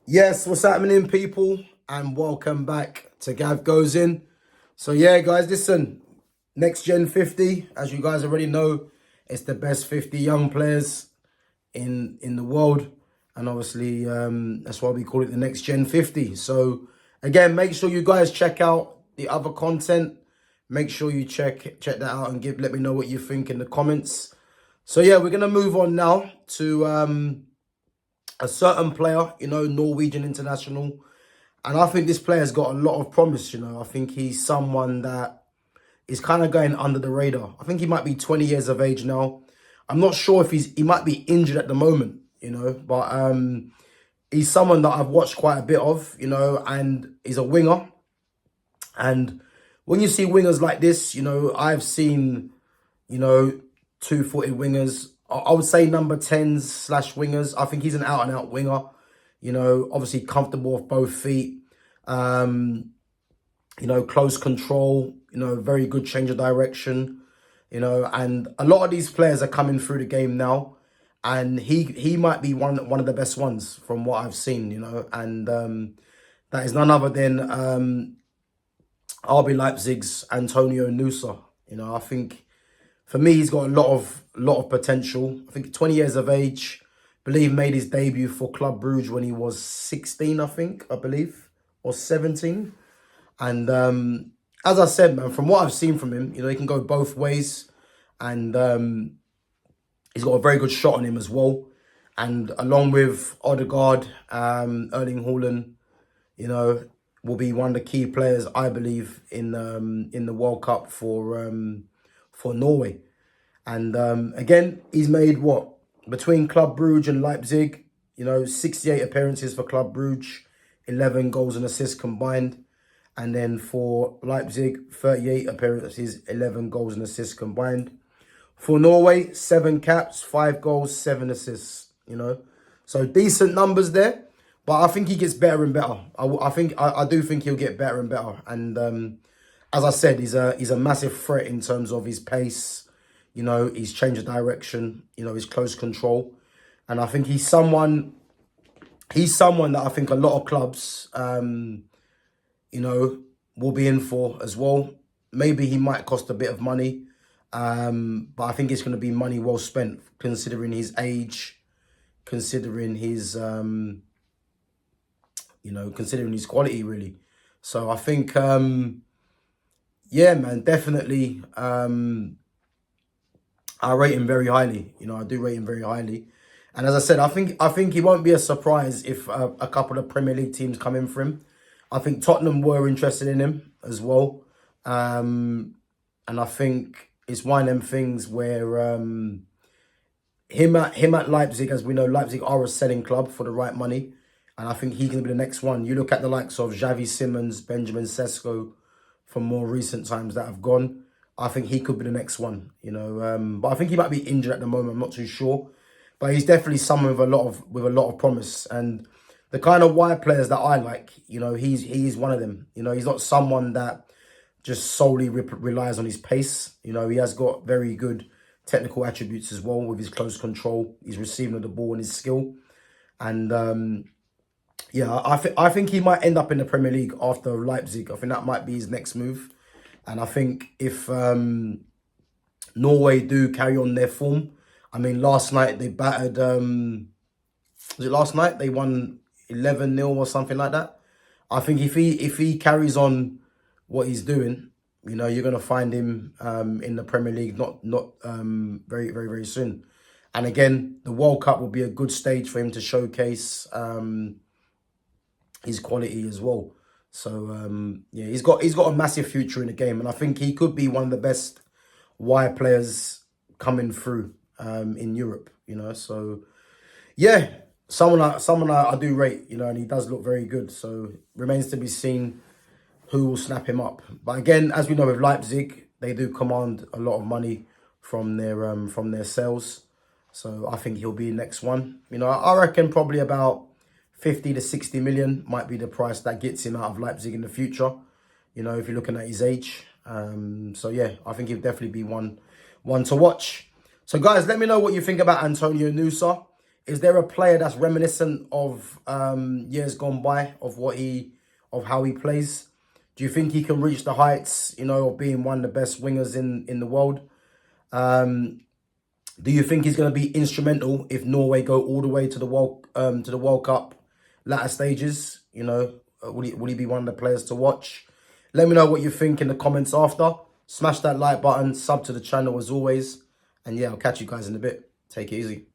Yes, what's happening, people? And welcome back to GavGoesIn. So yeah, guys, listen, Next Gen 50, as you guys already know, it's the best 50 young players in the world. And obviously, that's why we call it the Next Gen 50. So again, make sure you guys check out the other content. Make sure you check that out and let me know what you think in the comments. So yeah, we're gonna move on now to a certain player, Norwegian international. And I think this player's got a lot of promise, I think he's someone that is kind of going under the radar. I think he might be 20 years of age now. I'm not sure if he might be injured at the moment, but he's someone that I've watched quite a bit of, and he's a winger. And when you see wingers like this, I've seen, two-footed wingers. I would say number 10s slash wingers. I think he's an out-and-out winger. Obviously comfortable off both feet. Close control. Very good change of direction. And a lot of these players are coming through the game now. And he might be one of the best ones from what I've seen, And that is none other than RB Leipzig's Antonio Nusa. I think for me he's got a lot of potential. I think 20 years of age, believe made his debut for Club Brugge when he was 16, I believe, or 17. And as I said, man, from what I've seen from him, he can go both ways, and he's got a very good shot on him as well. And along with Odegaard, Erling Haaland, will be one of the key players, I believe, in the World Cup for Norway. And again, he's made between Club Brugge and Leipzig, 68 appearances for Club Brugge, 11 goals and assists combined. And then for Leipzig, 38 appearances, 11 goals and assists combined. For Norway, 7 caps, 5 goals, 7 assists, So decent numbers there. But I think he gets better and better. I do think he'll get better and better. And as I said, he's a massive threat in terms of his pace, his change of direction, his close control. And I think he's someone that I think a lot of clubs, will be in for as well. Maybe he might cost a bit of money, but I think it's going to be money well spent, considering his age, considering his, considering his quality, really. So I think, yeah, man, definitely, I rate him very highly. I do rate him very highly. And as I said, I think he won't be a surprise if a couple of Premier League teams come in for him. I think Tottenham were interested in him as well. And I think it's one of them things where him at Leipzig, as we know, Leipzig are a selling club for the right money. And I think he's going to be the next one. You look at the likes of Xavi Simons, Benjamin Sesko from more recent times that have gone. I think he could be the next one, But I think he might be injured at the moment. I'm not too sure. But he's definitely someone with a lot of promise. And the kind of wide players that I like, he's one of them. He's not someone that just solely relies on his pace. He has got very good technical attributes as well with his close control, his receiving of the ball and his skill. And yeah, I think he might end up in the Premier League after Leipzig. I think that might be his next move. And I think if Norway do carry on their form, I mean, last night they battered, was it last night? They won 11-0 or something like that. I think if he carries on what he's doing, you're going to find him in the Premier League not very, very, very soon. And again, the World Cup will be a good stage for him to showcase his quality as well. So yeah, he's got a massive future in the game, and I think he could be one of the best wide players coming through in Europe. So yeah, someone I do rate, and he does look very good. So remains to be seen who will snap him up. But again, as we know with Leipzig, they do command a lot of money from their sales. So I think he'll be the next one. I reckon probably about 50 to 60 million might be the price that gets him out of Leipzig in the future, if you're looking at his age. So yeah, I think he'll definitely be one to watch. So guys, let me know what you think about Antonio Nusa. Is there a player that's reminiscent of years gone by of how he plays? Do you think he can reach the heights, of being one of the best wingers in the world? Do you think he's going to be instrumental if Norway go all the way to the World Cup latter stages? Will he be one of the players to watch? Let me know what you think in the comments after. Smash that like button, sub to the channel as always. And yeah, I'll catch you guys in a bit. Take it easy.